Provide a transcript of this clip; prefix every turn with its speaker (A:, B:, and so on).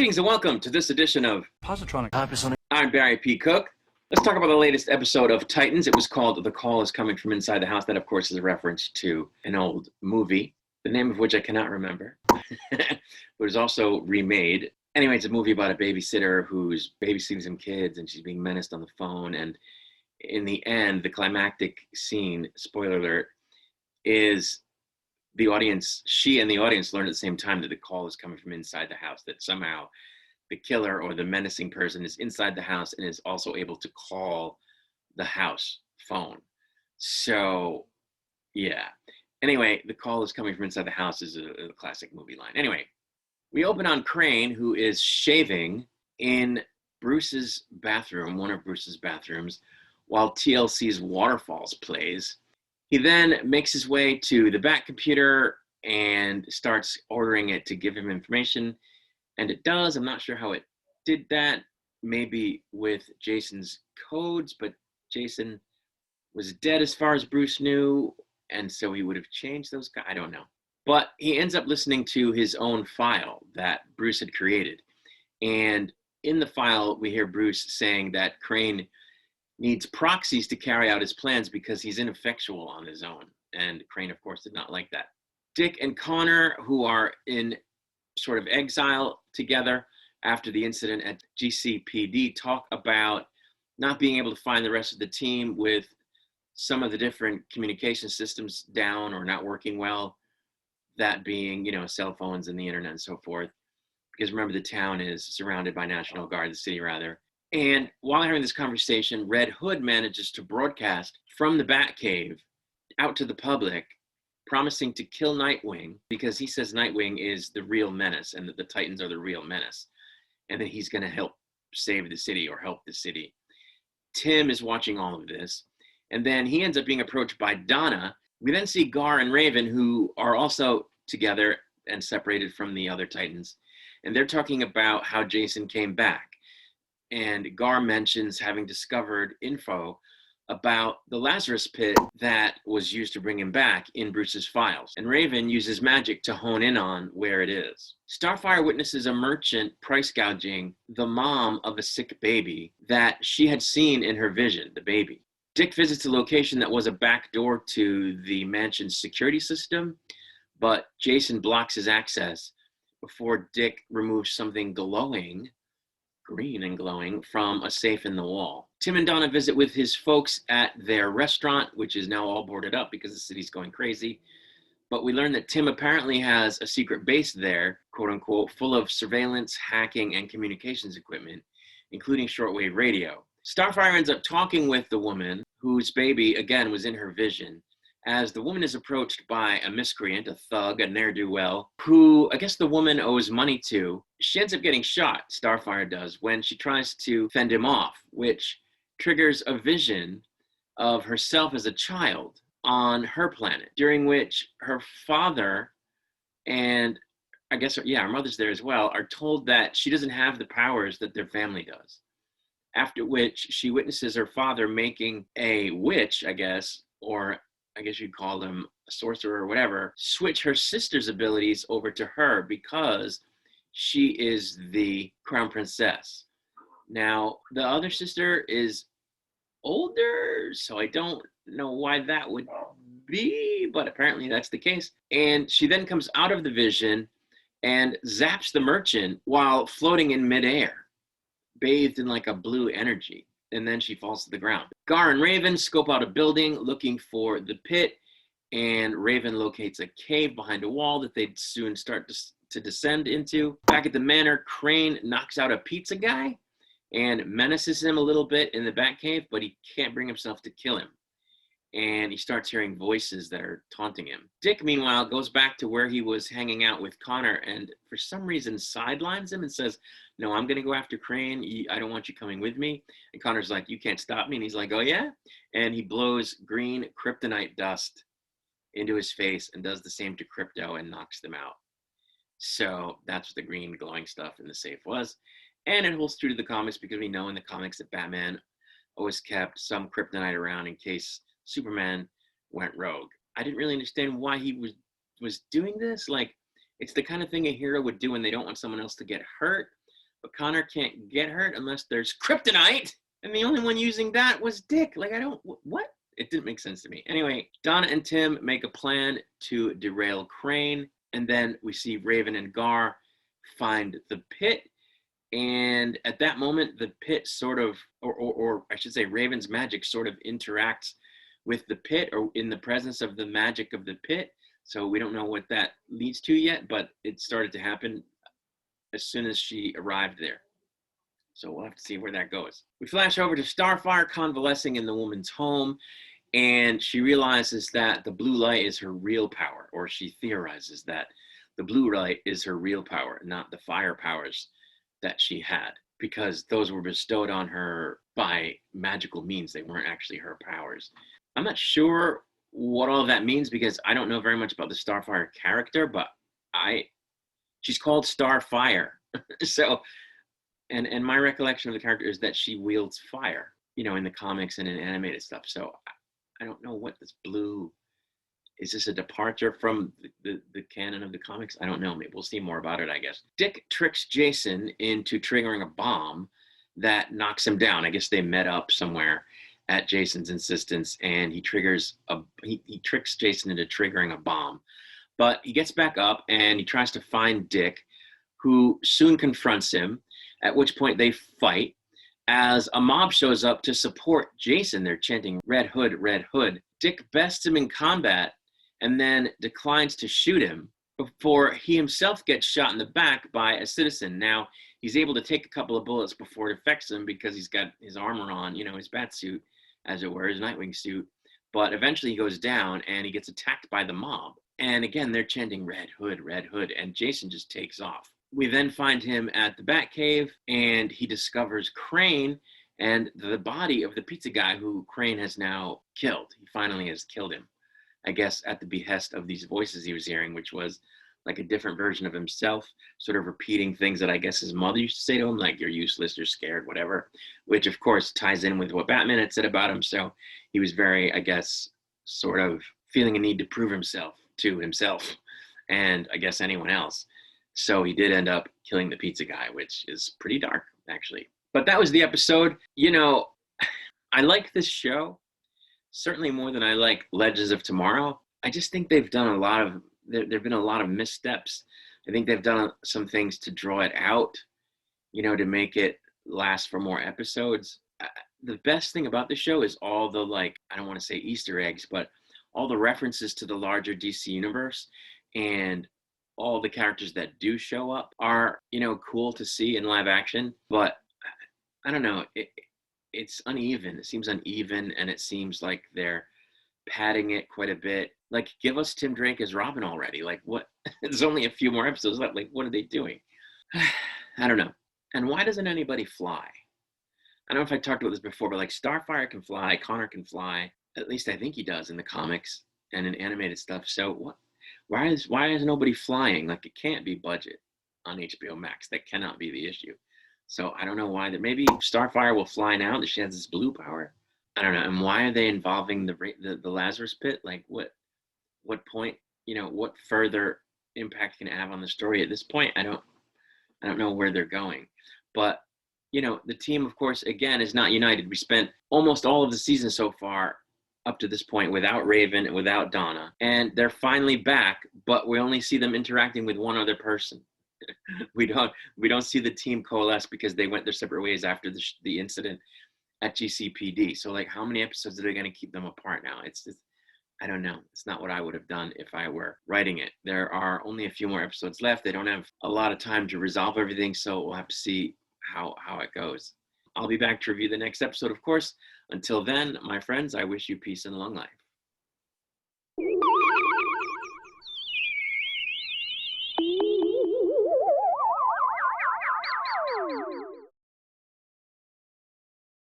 A: Greetings and welcome to this edition of
B: Positronic Hypersonic.
A: I'm Barry P. Cook. Let's talk about the latest episode of Titans. It was called The Call is Coming from Inside the House. That, of course, is a reference to an old movie, the name of which I cannot remember. It was also remade. Anyway, it's a movie about a babysitter who's babysitting some kids and she's being menaced on the phone. And in the end, the climactic scene, spoiler alert, is the audience, she and the audience learn at the same time that the call is coming from inside the house, that somehow the killer or the menacing person is inside the house and is also able to call the house phone. So, yeah. Anyway, the call is coming from inside the house is a classic movie line. Anyway, we open on Crane, who is shaving in Bruce's bathroom, one of Bruce's bathrooms, while TLC's Waterfalls plays. He then makes his way to the Bat computer and starts ordering it to give him information. And it does. I'm not sure how it did that. Maybe with Jason's codes, but Jason was dead as far as Bruce knew. And so he would have changed those. I don't know. But he ends up listening to his own file that Bruce had created. And in the file, we hear Bruce saying that Crane needs proxies to carry out his plans because he's ineffectual on his own. And Crane, of course, did not like that. Dick and Connor, who are in sort of exile together after the incident at GCPD, talk about not being able to find the rest of the team with some of the different communication systems down or not working well, that being, cell phones and the internet and so forth. Because remember, the town is surrounded by National Guard, the city rather. And while having this conversation, Red Hood manages to broadcast from the Batcave out to the public, promising to kill Nightwing because he says Nightwing is the real menace and that the Titans are the real menace and that he's going to help save the city or help the city. Tim is watching all of this, and then he ends up being approached by Donna. We then see Gar and Raven, who are also together and separated from the other Titans, and they're talking about how Jason came back. And Gar mentions having discovered info about the Lazarus pit that was used to bring him back in Bruce's files. And Raven uses magic to hone in on where it is. Starfire witnesses a merchant price gouging the mom of a sick baby that she had seen in her vision, the baby. Dick visits a location that was a back door to the mansion's security system, but Jason blocks his access before Dick removes something glowing, green and glowing, from a safe in the wall. Tim and Donna visit with his folks at their restaurant, which is now all boarded up because the city's going crazy. But we learn that Tim apparently has a secret base there, quote unquote, full of surveillance, hacking, and communications equipment, including shortwave radio. Starfire ends up talking with the woman whose baby, again, was in her vision, as the woman is approached by a miscreant, a thug, a ne'er-do-well, who I guess the woman owes money to. She ends up getting shot, Starfire does, when she tries to fend him off, which triggers a vision of herself as a child on her planet, during which her father and I guess, her mother's there as well, are told that she doesn't have the powers that their family does. After which she witnesses her father making a witch, I guess, or I guess you'd call him a sorcerer or whatever, switch her sister's abilities over to her because she is the crown princess. Now, the other sister is older, so I don't know why that would be, but apparently that's the case. And she then comes out of the vision and zaps the merchant while floating in midair, bathed in like a blue energy. And then she falls to the ground. Gar and Raven scope out a building looking for the pit, and Raven locates a cave behind a wall that they'd soon start to descend into. Back at the manor, Crane knocks out a pizza guy and menaces him a little bit in the Batcave, but he can't bring himself to kill him. And he starts hearing voices that are taunting him. Dick, meanwhile, goes back to where he was hanging out with Connor and for some reason sidelines him and says, "No, I'm going to go after Crane. I don't want you coming with me." And Connor's like, "You can't stop me." And he's like, "Oh, yeah?" And he blows green kryptonite dust into his face and does the same to Crypto and knocks them out. So that's what the green glowing stuff in the safe was. And it holds true to the comics because we know in the comics that Batman always kept some kryptonite around in case Superman went rogue. I didn't really understand why he was doing this. Like, it's the kind of thing a hero would do when they don't want someone else to get hurt. but Connor can't get hurt unless there's kryptonite. And the only one using that was Dick. Like, what? It didn't make sense to me. Anyway, Donna and Tim make a plan to derail Crane. And then we see Raven and Gar find the pit. And at that moment, the pit sort of, or I should say, Raven's magic sort of interacts with the pit, or in the presence of the magic of the pit. So we don't know what that leads to yet, but it started to happen as soon as she arrived there. So we'll have to see where that goes. We flash over to Starfire convalescing in the woman's home, and she realizes that the blue light is her real power, or she theorizes that the blue light is her real power, not the fire powers that she had, because those were bestowed on her by magical means. They weren't actually her powers. I'm not sure what all of that means because I don't know very much about the Starfire character, but she's called Starfire. So, and my recollection of the character is that she wields fire, in the comics and in animated stuff. So I don't know what this blue, is this a departure from the canon of the comics? I don't know. Maybe we'll see more about it, I guess. Dick tricks Jason into triggering a bomb that knocks him down. I guess they met up somewhere at Jason's insistence, and he tricks Jason into triggering a bomb. But he gets back up and he tries to find Dick, who soon confronts him, at which point they fight. As a mob shows up to support Jason, they're chanting, "Red Hood, Red Hood." Dick bests him in combat and then declines to shoot him before he himself gets shot in the back by a citizen. Now, he's able to take a couple of bullets before it affects him because he's got his armor on, his bat suit, as it were, his Nightwing suit. But eventually he goes down and he gets attacked by the mob. And again, they're chanting, "Red Hood, Red Hood," and Jason just takes off. We then find him at the Batcave, and he discovers Crane and the body of the pizza guy who Crane has now killed. He finally has killed him, I guess, at the behest of these voices he was hearing, which was like a different version of himself, sort of repeating things that I guess his mother used to say to him, like, "You're useless, you're scared," whatever, which of course ties in with what Batman had said about him. So he was very, I guess, sort of feeling a need to prove himself to himself and I guess anyone else. So he did end up killing the pizza guy, which is pretty dark, actually. But that was the episode. I like this show, certainly more than I like Legends of Tomorrow. I just think they've done there've been a lot of missteps. I think they've done some things to draw it out, to make it last for more episodes. The best thing about the show is all the, I don't want to say Easter eggs, but all the references to the larger DC universe, and all the characters that do show up are, cool to see in live action. But I don't know, it's uneven. It seems uneven, and it seems like they're padding it quite a bit. Like, give us Tim Drake as Robin already. Like, what? There's only a few more episodes left. Like, what are they doing? I don't know. And why doesn't anybody fly? I don't know if I talked about this before, but Starfire can fly, Connor can fly. At least I think he does in the comics and in animated stuff. So what? Why is nobody flying? It can't be budget on HBO Max. That cannot be the issue. So I don't know why. That maybe Starfire will fly now that she has this blue power. I don't know. And why are they involving the Lazarus Pit? What point? What further impact can it have on the story at this point? I don't know where they're going. But the team, of course, again, is not united. We spent almost all of the season so far up to this point without Raven and without Donna, and they're finally back, but we only see them interacting with one other person. we don't see the team coalesce because they went their separate ways after the incident at GCPD. So how many episodes are they going to keep them apart now? It's just, I don't know. It's not what I would have done if I were writing it. There are only a few more episodes left. They don't have a lot of time to resolve everything, so we'll have to see how it goes. I'll be back to review the next episode, of course. Until then, my friends, I wish you peace and long life.